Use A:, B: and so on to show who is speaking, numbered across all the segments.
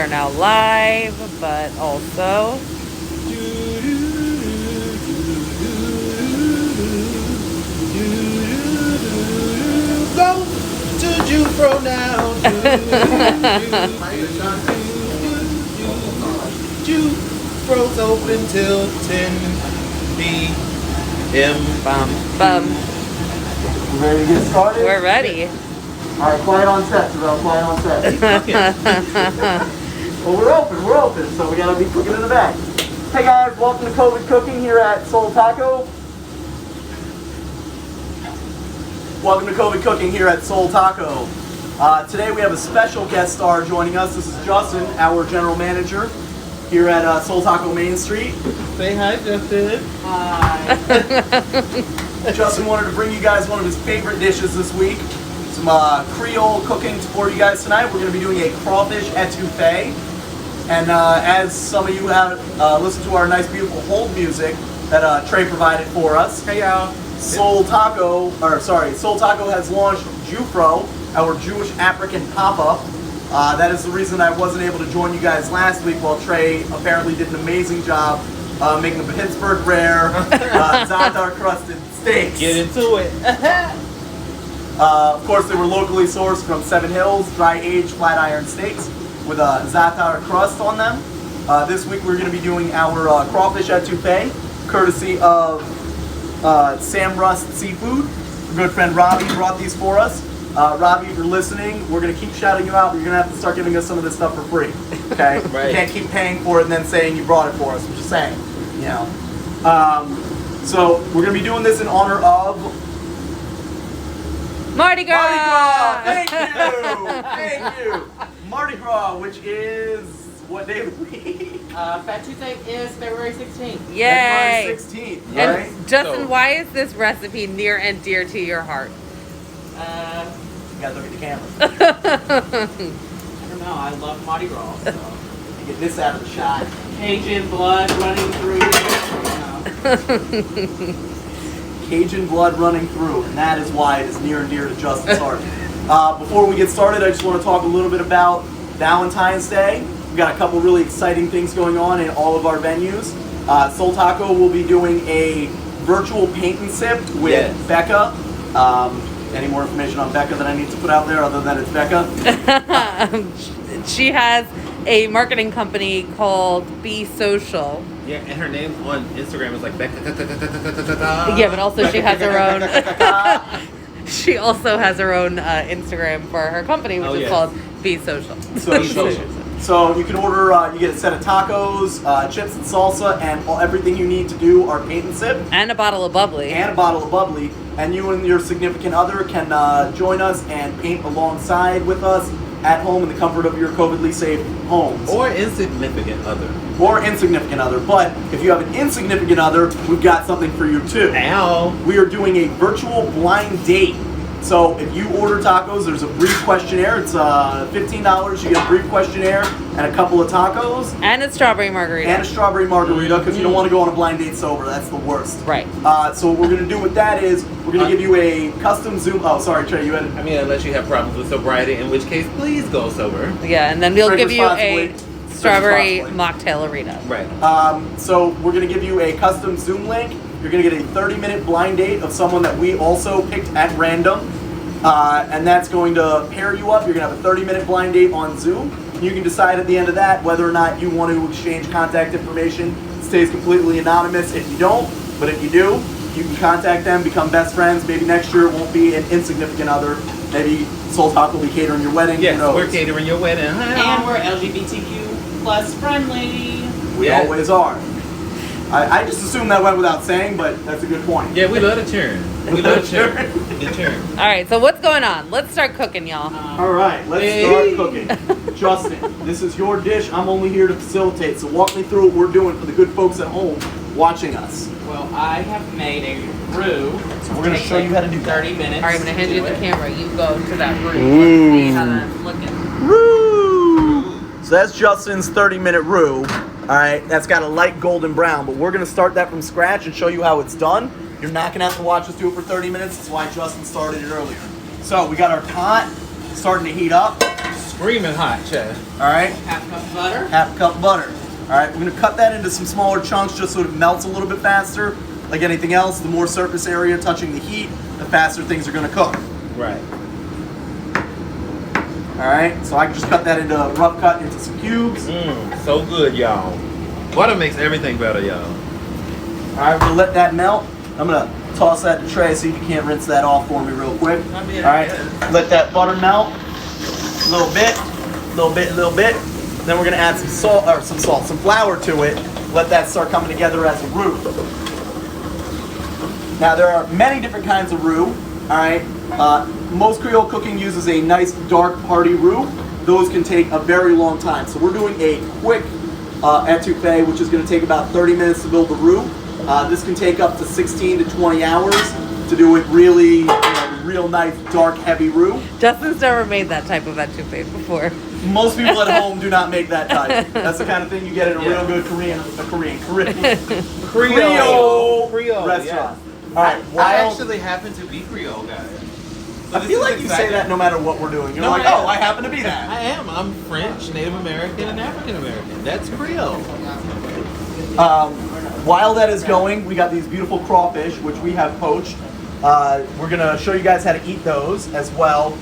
A: We're now live, but also
B: go to Jufro now. Jufro's open till 10 p.m.
A: bum bum.
C: You ready to get started?
A: We're ready.
C: Alright, quiet on set, Terrell, quiet on set. Well, we're open, so we gotta be cooking in the back. Hey guys, welcome to COVID Cooking here at Soul Taco. Welcome to COVID Cooking here at Soul Taco. Today we have a special guest star joining us. This is Justin, our general manager here at Soul Taco Main Street.
B: Say hi, Justin.
C: Hi. Justin wanted to bring you guys one of his favorite dishes this week. Some Creole cooking for you guys tonight. We're going to be doing a crawfish étouffée. And as some of you have listened to our nice, beautiful hold music that Trey provided for us.
B: Hey, y'all.
C: Soul Taco has launched Jufro, our Jewish African pop-up. That is the reason I wasn't able to join you guys last week while Trey apparently did an amazing job making a Pittsburgh rare za'atar crusted steaks.
B: Get into it.
C: Of course, they were locally sourced from Seven Hills, dry-aged flat iron steaks with a za'atar crust on them. This week we're going to be doing our crawfish étouffée, courtesy of Sam Rust Seafood. Our good friend Robbie brought these for us. Robbie, if you're listening, we're going to keep shouting you out, but you're going to have to start giving us some of this stuff for free. Okay?
B: Right.
C: You can't keep paying for it and then saying you brought it for us. I'm just saying. You know. So we're going to be doing this in honor of
A: Mardi Gras!
C: Mardi Gras! Thank you! Thank you! Mardi Gras, which is what day of the week?
D: Fat Tuesday is February 16th.
A: Yay!
C: February 16th,
A: And
C: right?
A: Justin,
B: So-
A: why is this recipe near and dear to your heart?
C: You gotta look at the camera.
D: I don't know. I love Mardi Gras. So.
C: You get this out of the shot.
D: Cajun blood running through.
C: Cajun blood running through, and that is why it is near and dear to Justin's heart. Before we get started, I just want to talk a little bit about Valentine's Day. We've got a couple really exciting things going on in all of our venues. Soul Taco will be doing a virtual paint and sip with
B: Yes.
C: Becca. Any more information on Becca that I need to put out there other than it's Becca?
A: She has a marketing company called Be Social.
B: Yeah, and her name on Instagram is like Becca.
A: Yeah, but also she has her own. She also has her own Instagram for her company, which
B: Oh,
A: is
B: yes.
A: called Be Social.
C: So you can order, you get a set of tacos, chips and salsa, and everything you need to do our paint and sip.
A: And a bottle of bubbly.
C: And a bottle of bubbly, and you and your significant other can join us and paint alongside with us at home in the comfort of your COVIDly safe homes.
B: Or insignificant other.
C: Or insignificant other. But if you have an insignificant other, we've got something for you too.
B: Ow.
C: We are doing a virtual blind date. So if you order tacos, there's a brief questionnaire. It's $15. You get a brief questionnaire and a couple of tacos.
A: And a strawberry margarita.
C: And a strawberry margarita, because you don't want to go on a blind date sober. That's the worst.
A: Right.
C: So what we're going to do with that is we're going to give you a custom Zoom. Oh, sorry, Trey, you had it.
B: I mean, unless you have problems with sobriety, in which case, please go sober.
A: Yeah, and then we'll
C: Drink
A: give you a
C: responsibly.
A: strawberry
C: Drink
A: mocktailorita.
B: Right.
C: So we're going to give you a custom Zoom link. You're going to get a 30-minute blind date of someone that we also picked at random. And that's going to pair you up. You're going to have a 30-minute blind date on Zoom. You can decide at the end of that whether or not you want to exchange contact information. It stays completely anonymous if you don't, but if you do, you can contact them, become best friends. Maybe next year it won't be an insignificant other. Maybe Soul Talk will be catering your wedding.
B: Yes,
C: Who knows?
B: we're catering your wedding.
D: And we're LGBTQ plus friendly.
C: We always are. I just assumed that went without saying, but that's a good point.
B: Yeah, we love to churn. We love to churn. Good churn.
A: All right, so what's going on? Let's start cooking, y'all.
C: All right, let's
B: Hey.
C: start cooking. Justin, this is your dish. I'm only here to facilitate. So walk me through what we're doing for the good folks at home watching us.
D: Well, I have made a roux.
C: So we're going to show you how to do that.
D: 30 minutes.
A: All right, I'm going to hand you
D: do
A: the
D: it.
A: camera. You go to that room.
C: Ooh.
A: Let's see how that's looking.
C: Roux. So that's Justin's 30-minute roux. All right, that's got a light golden brown, but we're going to start that from scratch and show you how it's done. You're not going to have to watch us do it for 30 minutes. That's why Justin started it earlier. So we got our pot starting to heat up.
B: Screaming hot, Chad.
C: All right,
D: Half cup of butter.
C: half a cup of butter. All right, we're gonna cut that into some smaller chunks just so it melts a little bit faster. Like anything else, the more surface area touching the heat, the faster things are gonna cook.
B: Right.
C: All right, so I can just cut that into rough cut into some cubes.
B: So good, y'all. Butter makes everything better, y'all.
C: All right, we're gonna let that melt. I'm gonna toss that in the tray so you can't rinse that off for me real quick. All right, let that butter melt. A little bit, little bit, little bit. Then we're gonna add some flour to it. Let that start coming together as a roux. Now there are many different kinds of roux. All right, most Creole cooking uses a nice dark hearty roux. Those can take a very long time. So we're doing a quick étouffée, which is going to take about 30 minutes to build the roux. This can take up to 16 to 20 hours to do it really, real nice dark heavy roux.
A: Justin's never made that type of étouffée before.
C: Most people at home do not make that type. That's the kind of thing you get in a real good Creole restaurant.
B: Yeah.
C: All right,
B: I actually happen to be Creole, guys. So
C: I
B: this
C: feel
B: is
C: like you say
B: exciting.
C: that no matter what we're doing. You're
B: No,
C: like,
B: I am.
C: oh, I happen to be that.
B: I am. I'm French, Native American, and African American. That's Creole.
C: While that is going, we got these beautiful crawfish, which we have poached. We're gonna show you guys how to eat those as well,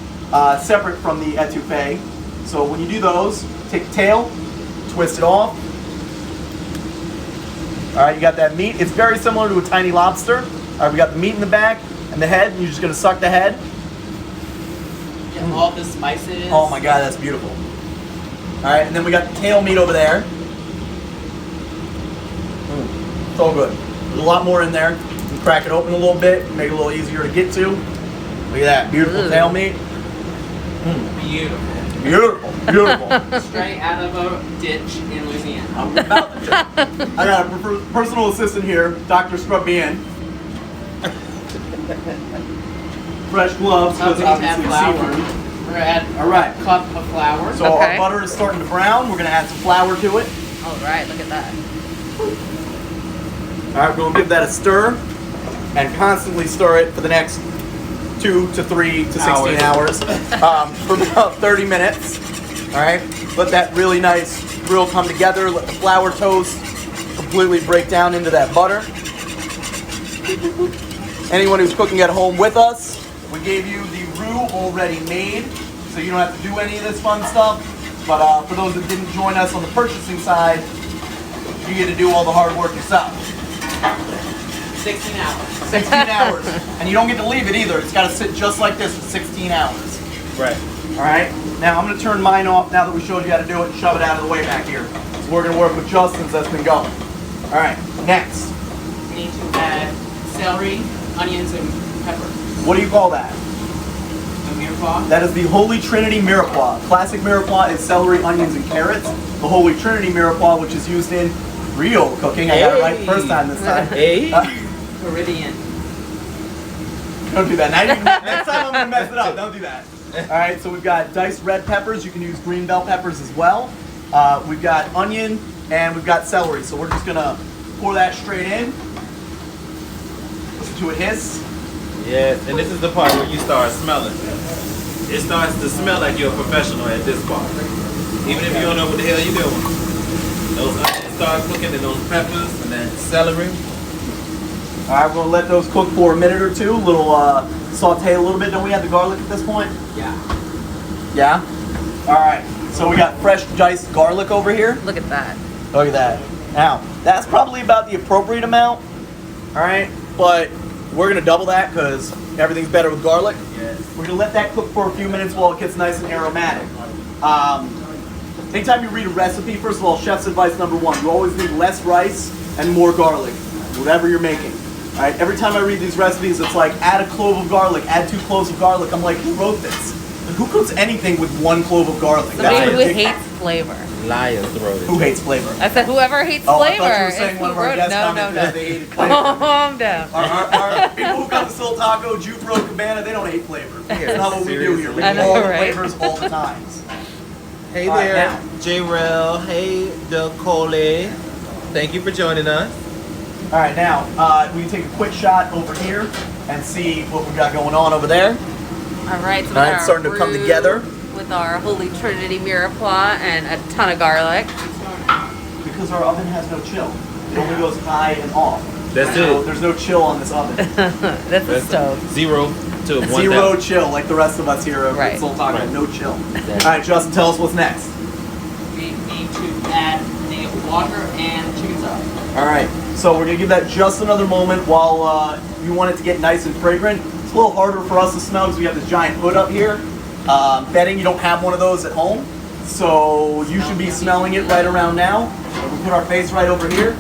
C: separate from the étouffée. So when you do those, take the tail, twist it off. All right, you got that meat. It's very similar to a tiny lobster. All right, we got the meat in the back and the head. And you're just gonna suck the head.
D: Get all the spices.
C: Oh my God, that's beautiful. All right, and then we got the tail meat over there. So good. There's a lot more in there. You crack it open a little bit, make it a little easier to get to. Look at that, beautiful tail meat.
D: Beautiful.
C: Beautiful, beautiful.
D: Straight out of a ditch in Louisiana.
C: I'm about to check. I got a personal assistant here, Dr. Scrub me in. Fresh gloves, because
D: Something to add
C: obviously
D: flour.
C: seafood.
D: We're gonna add
C: All right.
D: a cup of flour.
C: So
A: Okay.
C: our butter is starting to brown. We're gonna add some flour to it.
A: All right, look at that.
C: All right, we're gonna give that a stir and constantly stir it for the next 2 to 3 to 16 hours for about 30 minutes. All right, let that really nice grill come together. Let the flour toast completely break down into that butter. Anyone who's cooking at home with us, we gave you the roux already made, so you don't have to do any of this fun stuff. But for those that didn't join us on the purchasing side, you get to do all the hard work yourself.
D: 16 hours.
C: 16 hours. And you don't get to leave it either. It's got to sit just like this for 16 hours.
B: Right.
C: All right? Now I'm going to turn mine off now that we showed you how to do it and shove it out of the way back here. So we're going to work with Justin's that's been going. All right, next.
D: We need to add celery, onions, and pepper.
C: What do you call that?
D: The mirepoix.
C: That is the Holy Trinity mirepoix. Classic mirepoix is celery, onions, and carrots. The Holy Trinity mirepoix, which is used in Creole cooking. I got it right the first time this time.
B: Hey.
D: Caribbean.
C: Don't do that. Now next time I'm going to mess it up. Don't do that. All right, so we've got diced red peppers. You can use green bell peppers as well. We've got onion and we've got celery. So we're just going to pour that straight in. Listen to it hiss.
B: Yes, and this is the part where you start smelling. It starts to smell like you're a professional at this part. Even if you don't know what the hell you're doing. Those onions start cooking and those peppers and that celery.
C: All right, we're going to let those cook for a minute or two. A little saute a little bit. Don't we have the garlic at this point?
D: Yeah.
C: Yeah? All right. So we got fresh diced garlic over here.
A: Look at that.
C: Look at that. Now, that's probably about the appropriate amount. All right? But we're going to double that because everything's better with garlic.
B: Yes.
C: We're going to let that cook for a few minutes while it gets nice and aromatic. Anytime you read a recipe, first of all, chef's advice number 1, you always need less rice and more garlic, whatever you're making. All right? Every time I read these recipes, it's like, add a clove of garlic, add 2 cloves of garlic. I'm like, who wrote this? Who cooks anything with 1 clove of garlic?
A: Somebody who
C: ridiculous.
A: hates flavor.
B: Liar throat.
C: Who hates flavor?
A: I said whoever hates
C: Oh, I
A: flavor.
C: thought you were saying
A: is
C: one
A: who
C: of our
A: wrote it.
C: guests
A: No,
C: commented
A: no,
C: that they hated flavor.
A: Calm down.
C: Our people who come to Soul Taco, Jupro, Cabana, they don't hate flavor. That's not what we do here. We
A: I
C: eat
A: know,
C: all the
A: right?
C: flavors all the time.
B: Hey
C: All right,
B: there,
C: now.
B: J-Rel. Hey, Decole. Thank you for joining us.
C: All right, now we can take a quick shot over here and see what we got going on over there.
A: All right, so
C: All right, it's starting to come together.
A: With with our Holy Trinity mirepoix and a ton of garlic.
C: Because our oven has no chill. It only goes high and off.
B: That's
C: So
B: it.
C: there's no chill on this oven.
A: That's a stove.
B: 0 to 1,000.
C: Zero chill, like the rest of us here at
A: Right.
C: Soul Taco.
B: Right.
C: No chill. All right, Justin, tell us what's next.
D: We need to add the water and chicken stock.
C: All right, so we're gonna give that just another moment while you want it to get nice and fragrant. It's a little harder for us to smell because we have this giant hood up here. Betting you don't have one of those at home, so you should be smelling it right around now. We put our face right over here.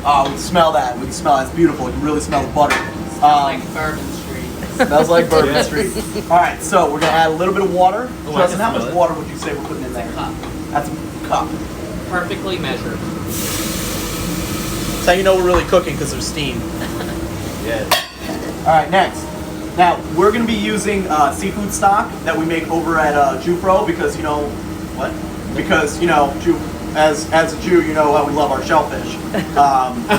C: Oh, we can smell that. We can smell it. It's beautiful. You can really smell the butter.
D: Like Bourbon Street.
C: Smells like Bourbon
B: Yes.
C: Street. All right, so we're gonna add a little bit of water.
B: Oh, I
C: Justin,
B: can
C: how much
B: smell it.
C: water would you say we're putting in there?
D: Cup.
C: That's a cup.
D: Perfectly measured.
C: That's how you know we're really cooking because there's steam.
B: Yes.
C: All right, next. Now we're gonna be using seafood stock that we make over at Jufro because you know what? Because you know, as a Jew, you know how we love our shellfish.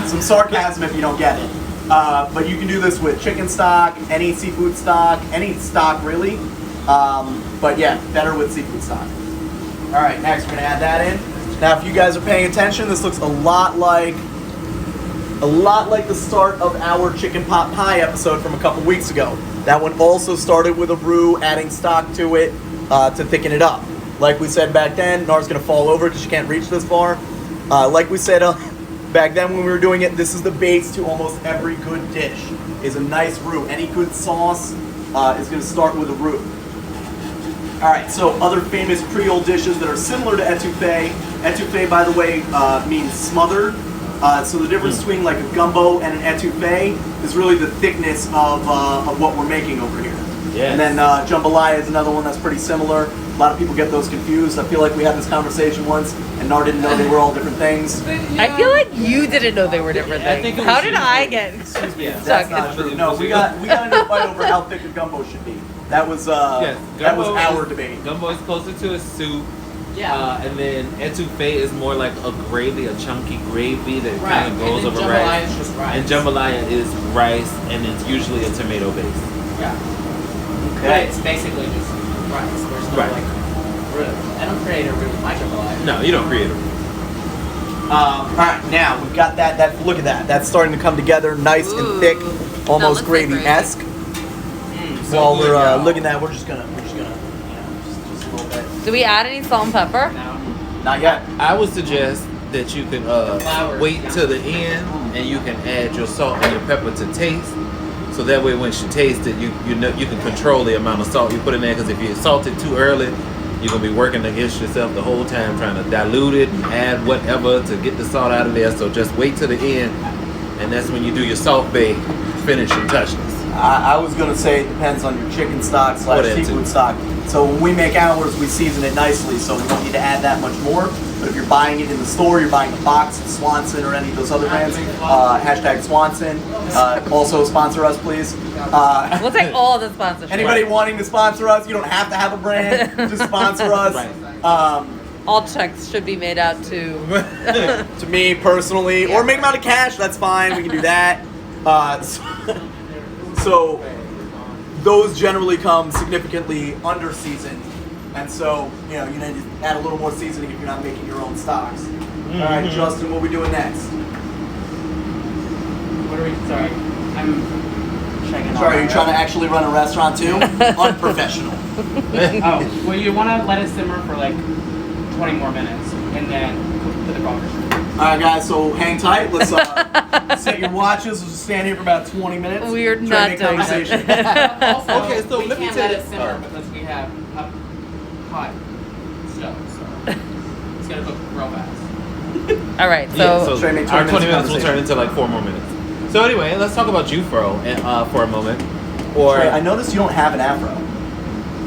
C: Some sarcasm if you don't get it. But you can do this with chicken stock, any seafood stock, any stock really. But yeah, better with seafood stock. All right, next we're gonna add that in. Now, if you guys are paying attention, this looks a lot like the start of our chicken pot pie episode from a couple weeks ago. That one also started with a roux, adding stock to it to thicken it up. Like we said back then, Nar's gonna fall over because she can't reach this far. Like we said back then when we were doing it, this is the base to almost every good dish, is a nice roux. Any good sauce is gonna start with a roux. All right, so other famous Creole dishes that are similar to étouffée. Étouffée, by the way, means smothered. So the difference between like a gumbo and an étouffée is really the thickness of what we're making over here.
B: Yes.
C: And then jambalaya is another one that's pretty similar. A lot of people get those confused. I feel like we had this conversation once, and Nar didn't know they were all different things.
A: I feel like you didn't know they were different
B: I
A: things.
B: think it
A: How
B: was
A: did
B: you.
A: I get
C: Excuse me,
A: stuck
C: that's
A: in?
C: not true. No, we got into a fight over how thick a gumbo should be. That was
B: Yes.
C: that was
B: Gumbo
C: our
B: is-
C: debate.
B: Gumbo is closer to a soup.
D: Yeah.
B: And then étouffée is more like a gravy, a chunky gravy that
D: Right.
B: kind of goes
D: And then
B: over
D: jambalaya
B: rice.
D: is just rice.
B: And jambalaya is rice, and it's usually a tomato base.
D: Yeah. But
C: Okay.
D: it's basically just rice. There's no
B: Right.
D: like roux. I don't create a roux with my jambalaya.
B: No, you don't create it.
C: All right, now we've got that. Look at that. That's starting to come together, nice
A: Ooh.
C: and thick, almost
A: That looks like
C: gravy-esque.
B: So
C: While
B: good,
C: we're
B: y'all.
C: looking at that, we're just gonna, you know, just a little bit.
A: Do we add any salt and pepper?
D: No.
C: Not yet.
B: I would suggest that you can
D: Flour.
B: wait till the end, and you can add your salt and your pepper to taste. So that way, when you taste it, you know you can control the amount of salt you put in there. Because if you salt it too early, you're gonna be working against yourself the whole time trying to dilute it and add whatever to get the salt out of there. So just wait till the end, and that's when you do your salt bay finishing touches.
C: I was gonna say it depends on your chicken stock /
B: Or that
C: seafood
B: too.
C: stock. So when we make ours, we season it nicely, so we don't need to add that much more. But if you're buying it in the store, you're buying a box at Swanson or any of those other brands. Hashtag Swanson. Also sponsor us, please.
A: We'll take all the sponsorship.
C: Anybody wanting to sponsor us, you don't have to have a brand. Just sponsor us.
B: Right.
A: All checks should be made out to.
C: To me personally, or make them out of cash. That's fine. We can do that. So those generally come significantly under seasoned, and so you need to add a little more seasoning if you're not making your own stocks. All right, Justin, what are we doing next?
D: What are we? Sorry. I'm checking.
C: Sorry, are you trying to actually run a restaurant too? Unprofessional.
D: Oh, well, you want to let it simmer for like 20 more minutes, and then put the crawfish in.
C: All right, guys. So hang tight. Let's set your watches. We'll just stand here for about 20 minutes.
A: We're
C: Try to
A: not
C: make
A: doing
C: conversation.
D: Also,
B: Okay, so
D: we
B: let me
D: can't
B: tell
D: let
B: you-
D: it simmer because we have a hot stove, so it's gonna cook real fast.
A: All right,
B: Yeah,
A: so
C: Try to make 20
B: our 20
C: minutes of
B: minutes will
C: conversation.
B: turn into like 4 more minutes. So anyway, let's talk about Jufro for a moment. Or
C: Trey, I noticed you don't have an afro.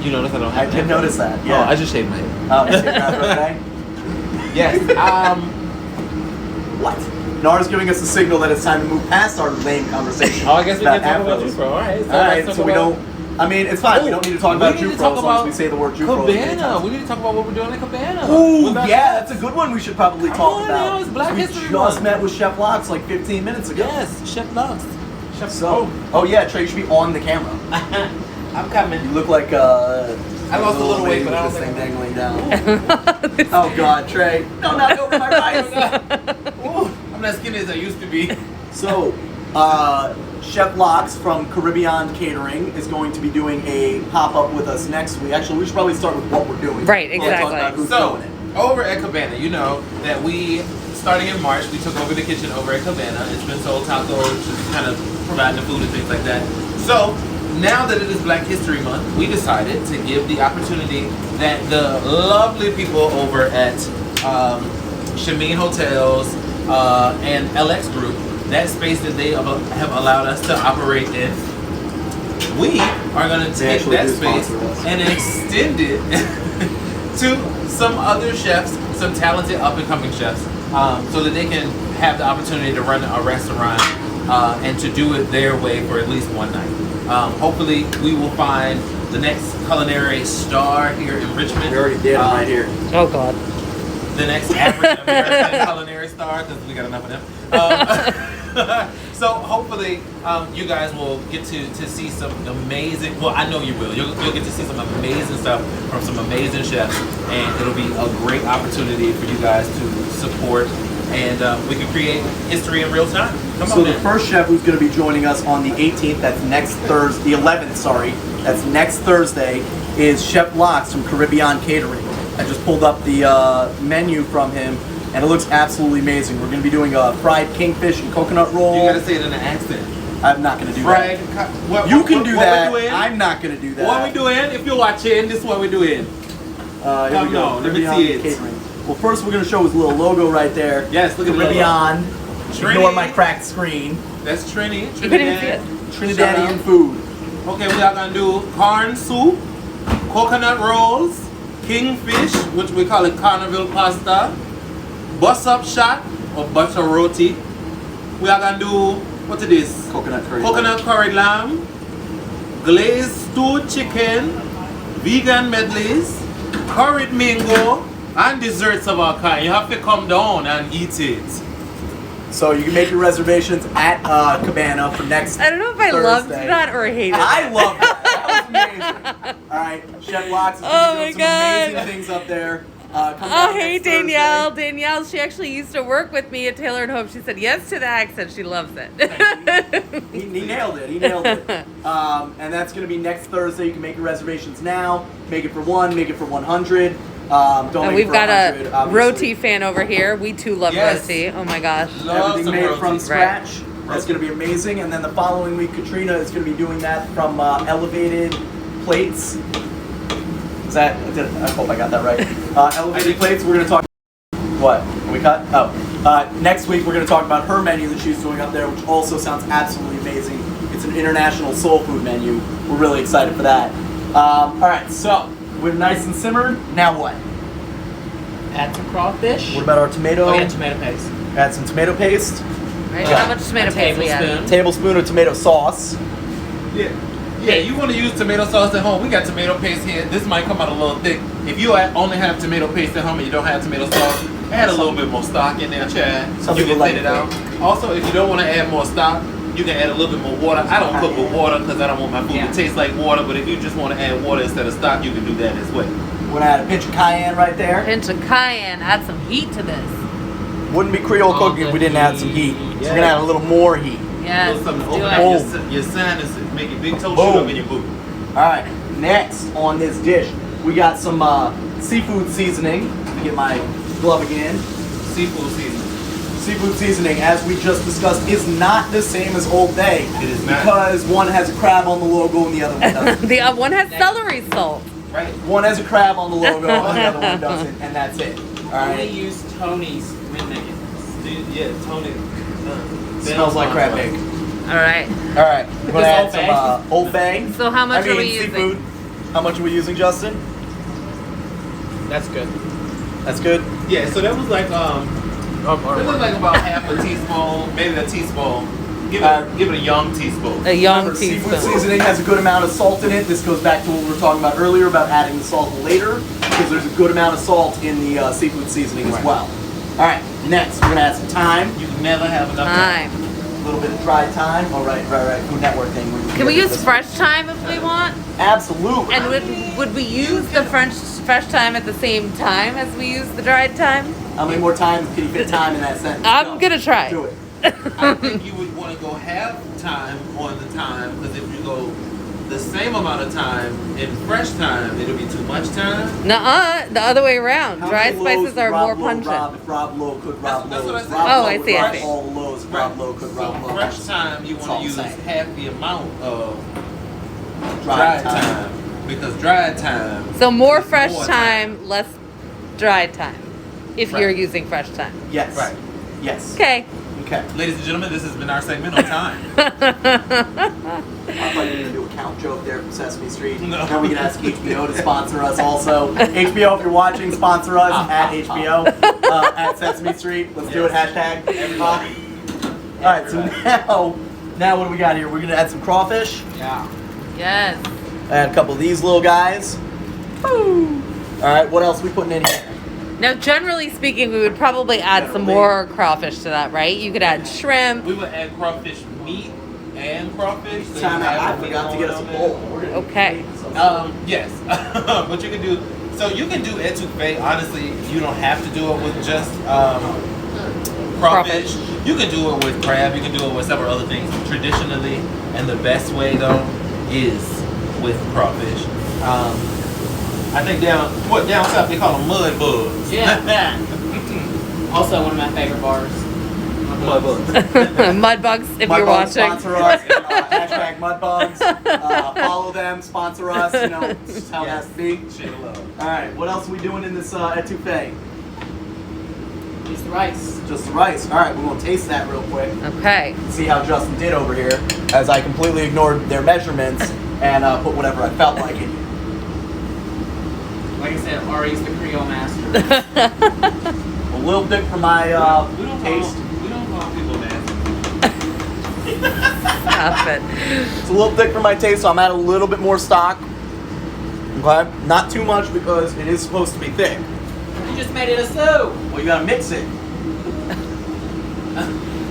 B: you notice I don't
C: I
B: have.
C: did
B: an
C: notice
B: afro?
C: that. Yeah.
B: Oh, I just shaved my head.
C: Oh, you saved your afro today?
B: Yes.
C: What? Nara's giving us a signal that it's time to move past our lame conversation.
B: Oh, I guess we can talk about
C: afros.
B: Jufro. All right. So
C: All right,
B: let's talk
C: so we
B: about-
C: don't. I mean, it's fine. We don't need to talk about Jufro as long as we say the word Jufro.
B: Cabana. We need to talk about what we're doing at Cabana.
C: Ooh,
B: With our
C: yeah,
B: chefs.
C: that's a good one. We should probably
B: Come
C: talk
B: on
C: about.
B: now, it's Black
C: we
B: History
C: just
B: Month.
C: met with Chef Locks like 15 minutes ago.
B: Yes, Chef Lux. Chef
C: So, oh yeah, Trey, you should be on the camera.
B: I'm coming.
C: You look like
B: I lost a little weight, but I don't
C: this
B: think
C: thing dangling down. Oh God, Trey! Don't knock over my rice.
B: I'm not skinny as I used to be.
C: So, Chef Locks from Caribbean Catering is going to be doing a pop-up with us next week. Actually, we should probably start with what we're doing.
A: Right,
C: We'll talk about
A: exactly.
C: who's
B: So,
C: doing it.
B: over at Cabana, you know that we, starting in March, we took over the kitchen over at Cabana. It's been sold tacos, just kind of providing the food and things like that. So, now that it is Black History Month, we decided to give the opportunity that the lovely people over at Shameen Hotels and LX Group, that space that they have allowed us to operate in, we are going to take that space and extend it to some other chefs, some talented up-and-coming chefs, so that they can have the opportunity to run a restaurant and to do it their way for at least one night. Hopefully, we will find the next culinary star here in Richmond.
C: We already did right here.
A: Oh God.
B: The next average American culinary star, because we got enough of them. So hopefully you guys will get to see some amazing, well, I know you will. You'll get to see some amazing stuff from some amazing chefs, and it'll be a great opportunity for you guys to support, and we can create history in real time.
C: So the first chef who's going to be joining us on the 18th, that's next Thursday, the 11th, sorry, that's next Thursday, is Chef Locks from Caribbean Catering. I just pulled up the menu from him, and it looks absolutely amazing. We're going to be doing a fried kingfish and coconut roll.
B: You gotta say it in an accent.
C: I'm not going to do
B: Fried.
C: that. You can do that. I'm not going to do that.
B: What we doing? If you're watching, this is what we're doing.
C: Here we go.
B: Let me
C: Caribbean
B: see it.
C: Catering. Well, first we're going to show his little logo right there.
B: Yes, look at the
C: Caribbean.
B: Trini.
C: Ignore my cracked screen.
B: That's Trini.
A: You couldn't even see it.
C: Trinidadian food.
B: Okay, we are gonna do corn soup, coconut rolls, kingfish, which we call it carnival pasta, bus up shot or butter roti. We are gonna do, what it is?
C: Coconut curry.
B: Coconut curry lamb, glazed stewed chicken, vegan medleys, curried mango, and desserts of our kind. You have to come down and eat it.
C: So you can make your reservations at Cabana for next
A: I don't know if I
C: Thursday.
A: loved that or hated it.
C: I loved it. That was amazing. All right, Chef Locks is
A: Oh
C: doing some
A: my God.
C: amazing things up there. Come
A: Oh,
C: down
A: hey,
C: next
A: Danielle.
C: Thursday.
A: Danielle, she actually used to work with me at Taylor & Hope. She said yes to the accent. She loves it.
C: He nailed it. He nailed it. And that's going to be next Thursday. You can make your reservations now. Make it for 1. Make it for 100. Don't
A: And
C: make
A: we've
C: it for
A: got
C: 100,
A: a
C: obviously.
A: roti fan over here. We too love
B: Yes.
A: roti. Oh my gosh.
B: Love
C: Everything
B: some
C: made
B: roti.
C: from
B: Right.
C: scratch. That's going to be amazing. And then the following week, Katrina is going to be doing that from elevated plates. Is that? I hope I got that right. Elevated plates. We're going to talk. What? Can we cut? Oh. Next week, we're going to talk about her menu that she's doing up there, which also sounds absolutely amazing. It's an international soul food menu. We're really excited for that. All right. So we're nice and simmered. Now what?
D: Add some crawfish.
C: What about our tomato?
D: Oh, yeah, tomato paste.
C: Add some tomato paste.
A: Right?
C: Yeah.
A: How much tomato
D: A
A: paste we
D: tablespoon.
A: add?
C: Tablespoon of tomato sauce.
B: Yeah, you want to use tomato sauce at home. We got tomato paste here. This might come out a little thick. If you only have tomato paste at home and you don't have tomato sauce, add a little bit more stock in there, Chad.
C: Some
B: You
C: people
B: can
C: like
B: thin it
C: it
B: out. Also, if you don't want to add more stock, you can add a little bit more water. I don't cook with water because I don't want my food to taste like water, but if you just want to add water instead of stock, you can do that as well.
C: We're gonna add a pinch of cayenne right there.
A: Pinch of cayenne. Add some heat to this.
C: Wouldn't be Creole cooking if we didn't add some heat. So we're gonna add a little more heat.
A: Yes.
B: Little something to
A: do
B: open
A: it.
B: up your sinuses, make your big toe shoot
C: Boom.
B: up in your boot.
C: All right. Next on this dish, we got some seafood seasoning. Let me get my glove again.
B: Seafood seasoning.
C: Seafood seasoning, as we just discussed, is not the same as Old Bay.
B: It is not.
C: Because one has a crab on the logo and the other one doesn't.
A: The one has celery salt.
B: Right.
C: One has a crab on the logo and the other one doesn't, and that's it. All
D: Only
C: right.
D: use Tony's when making this.
B: Dude, yeah, Tony.
C: Smells like crab cake.
A: All right.
C: All right. We're gonna add
D: Old Bay?
C: some Old Bay.
A: So how much
C: I mean,
A: are we using?
C: seafood. How much are we using, Justin?
D: That's good.
C: That's good.
B: Yeah, so that was like it was like about half a teaspoon, maybe a teaspoon. Give it a young teaspoon.
A: A young
C: Remember, seafood
A: teaspoon.
C: seasoning has a good amount of salt in it. This goes back to what we were talking about earlier about adding the salt later, because there's a good amount of salt in the seafood seasoning as well. All right, next we're gonna add some thyme.
B: You can never have enough time.
A: Time.
C: A little bit of dry time. Oh, right. Food Network thing.
A: Can we use fresh thyme if we want?
C: Absolutely.
A: And would we use the fresh thyme at the same time as we use the dried thyme?
C: How many more times can you fit time in that sentence?
A: I'm gonna try.
C: Do it.
B: I think you would want to go half time on the time, because if you go the same amount of time in fresh time, it'll be too much time.
A: Nuh-uh, the other way around.
C: How
A: Dried
C: many lows
A: spices are
C: Rob
A: more
C: Lowe
A: pungent.
C: rob if Rob Lowe could rob
B: That's what I
C: Lowe's?
B: said.
C: Rob
A: Oh,
C: Lowe
A: I
C: would
A: see, I
C: rob
A: see.
C: all Lowe's. Rob Lowe could rob Lowe's.
B: Fresh time, you
C: That's
B: want
C: all
B: to use
C: I'm saying.
B: half the amount of
C: Dry
B: dried
C: time.
B: time. Because dried time.
A: So more
B: is
A: fresh
B: more
A: thyme, less dried thyme. If
B: Right.
A: you're using fresh thyme.
C: Yes.
B: Right.
C: Yes.
A: Okay.
C: Okay.
B: Ladies and gentlemen, this has been our segment on time.
C: I thought you were going to do a count joke there from Sesame Street.
B: No.
C: Now we can ask HBO to sponsor us also. HBO, if you're watching, sponsor us at HBO, at Sesame Street. Let's do it. Hashtag.
B: Everybody.
C: All right, so now what do we got here? We're going to add some crawfish.
D: Yeah.
A: Yes.
C: Add a couple of these little guys. Woo. All right, what else are we putting in here?
A: Now, generally speaking, we would probably add some more crawfish to that, right? You could add shrimp.
B: We would add crawfish meat and crawfish. So
C: Time
B: you
C: out. I
B: have
C: forgot to get us a
B: on
C: bowl. We're gonna
A: Okay.
B: Yes, but you can do. So you can do étouffée. Honestly, you don't have to do it with just crawfish. You can do it with crab. You can do it with several other things. Traditionally, and the best way though is with crawfish. I think down south they call them mud bugs.
D: Yeah. Also, one of my favorite bars.
B: Mud bugs.
A: Mud bugs, if you're
C: Mudbugs
A: watching.
C: sponsor us. Hashtag Mudbugs. Follow them. Sponsor us. You know, this is how it has to be.
B: Shit love.
C: All right. What else are we doing in this étouffée?
D: Use the rice.
C: Just the rice. All right. We're gonna taste that real quick.
A: Okay.
C: See how Justin did over here, as I completely ignored their measurements and put whatever I felt like in.
D: Like I said, Ari's the Creole master.
C: A little bit for my
B: We don't
C: taste.
B: We don't call people nasty.
A: Stop it.
C: It's a little thick for my taste, so I'm adding a little bit more stock. Okay, not too much because it is supposed to be thick.
D: You just made it a soup.
C: Well, you gotta mix it.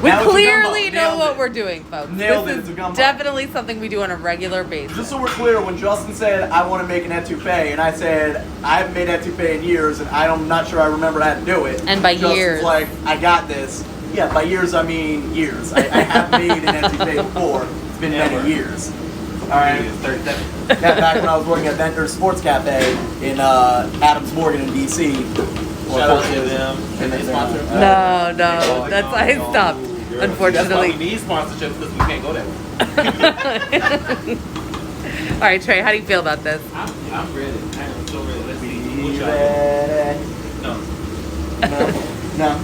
A: We
C: Now it's a
A: clearly
C: gumbo.
A: know
C: Nailed
A: what
C: it.
A: we're doing, folks.
C: Nailed it.
A: This
C: It's a
A: is
C: gumbo.
A: definitely something we do on a regular basis.
C: Just so we're clear, when Justin said I want to make an étouffée, and I said I haven't made étouffée in years, and I'm not sure I remember how to do it.
A: And by
C: Justin's
A: years.
C: like, I got this. Yeah, by years I mean years. I have made an étouffée before. It's been
B: Ever.
C: many years. All right.
B: It's 37.
C: Yeah, back when I was working at Ventnor Sports Cafe in Adams Morgan in DC.
B: Shout out to them.
C: And they sponsor.
A: No, that's I stopped.
B: That's why
A: Unfortunately.
B: we need sponsorships, because we can't go that way.
A: All right, Trey, how do you feel about this?
B: I'm ready. I am so ready. Let's see. We'll
C: Be
B: try it.
C: ready.
B: No.
C: No.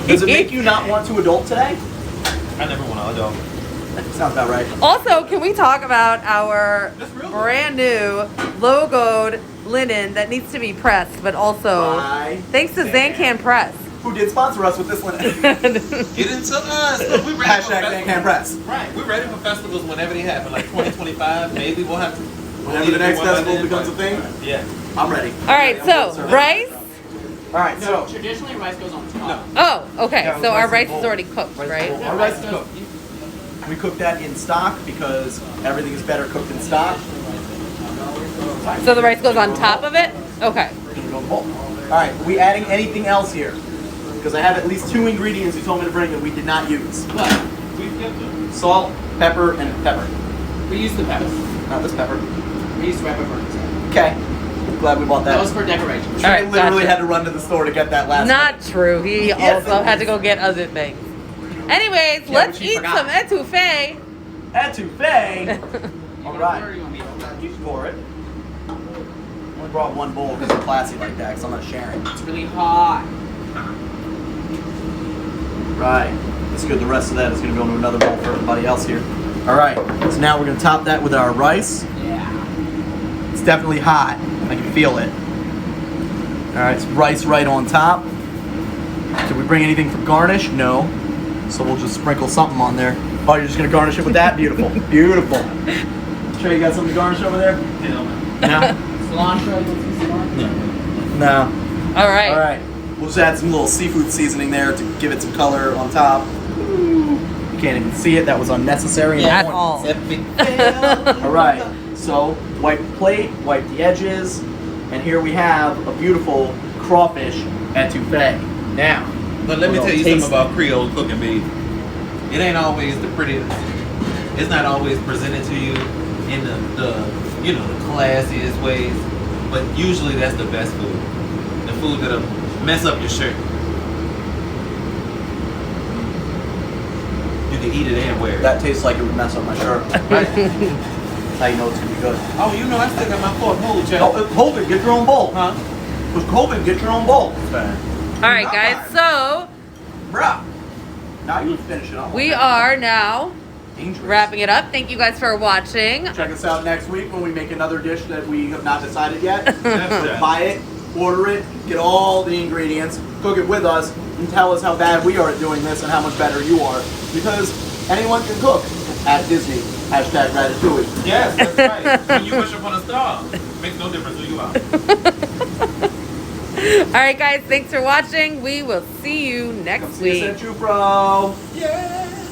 C: Does it make you not want to adult today?
B: I never want to adult.
C: Sounds about right.
A: Also, can we talk about our
B: That's real good.
A: brand new logoed linen that needs to be pressed, but also
C: Bye.
A: thanks to Zancan Press.
C: Who did sponsor us with this one?
B: Get into us. Look, we ready for
C: Hashtag
B: festivals.
C: Zancan Press.
B: Right. We're ready for festivals whenever they happen. Like 2025, maybe we'll have to.
C: Whenever the next festival becomes a thing,
B: Yeah.
C: I'm ready.
A: All right, so rice.
C: All right,
D: No,
C: so
D: traditionally rice goes on top.
A: Oh, okay.
C: Yeah,
A: So our
C: rice
A: rice
C: and
A: is
C: bowl.
A: already cooked,
C: Rice and
A: right?
C: bowl. Our rice is cooked. We cook that in stock because everything is better cooked in stock.
A: So the rice goes on top of it. Okay.
C: All right, are we adding anything else here? Because I have at least 2 ingredients you told me to bring that we did not use.
D: What?
B: We've kept them.
C: Salt, pepper, and pepper.
D: We used the pepper.
C: Not this pepper.
D: We used red pepper instead.
C: Okay. Glad we bought that.
D: That was for decoration.
A: All right,
C: I literally
A: gotcha.
C: had to run to the store to get that last
A: Not true. He
C: Yes,
A: also
C: it
A: had to
C: is.
A: go get other things. Anyways,
C: Yeah,
A: let's
C: but she
A: eat
C: forgot.
A: some étouffée.
C: Étouffée.
D: You
C: All
D: want
C: right.
D: it or you want me to?
C: You pour it. I only brought one bowl because I'm classy like that, because I'm not sharing.
D: It's really hot.
C: Right. That's good. The rest of that is going to go into another bowl for everybody else here. All right. So now we're going to top that with our rice.
D: Yeah.
C: It's definitely hot. I can feel it. All right. So rice right on top. Did we bring anything for garnish? No. So we'll just sprinkle something on there. Oh, you're just going to garnish it with that? Beautiful. Beautiful. Trey, you got something to garnish over there?
B: Hell no.
C: No.
D: Cilantro, you want some cilantro?
C: No.
A: All right.
C: All right. We'll just add some little seafood seasoning there to give it some color on top. You can't even see it. That was unnecessary.
A: At all.
C: All right. So wipe the plate, wipe the edges, and here we have a beautiful crawfish étouffée. Now,
B: But let me
C: we're
B: tell you
C: gonna
B: something about Creole cooking, babe. It ain't always the prettiest. It's not always presented to you in the you know, the classiest ways. But usually that's the best food. The food that'll mess up your shirt. You can eat it and wear it.
C: That tastes like it would mess up my shirt.
B: Right?
C: That's how you know it's gonna be good.
B: Oh, you know I still got my fork. Hold, Chad.
C: Oh, hold it. Get your own bowl.
B: Huh?
C: Just hold it. Get your own bowl.
A: All right, guys. So
C: Bruh. Now you can finish it off.
A: we are now
C: Dangerous.
A: wrapping it up. Thank you guys for watching.
C: Check us out next week when we make another dish that we have not decided yet.
B: That's
C: Buy it, order it, get all the ingredients, cook it with us, and tell us how bad we are at doing this and how much better you are. Because anyone can cook at Disney. Hashtag Ratatouille.
B: Yes, that's right. When you wish upon a star, makes no difference who you are.
A: All right, guys. Thanks for watching. We will see you next
C: Come see us
A: week.
C: at Chupro.
B: Yeah.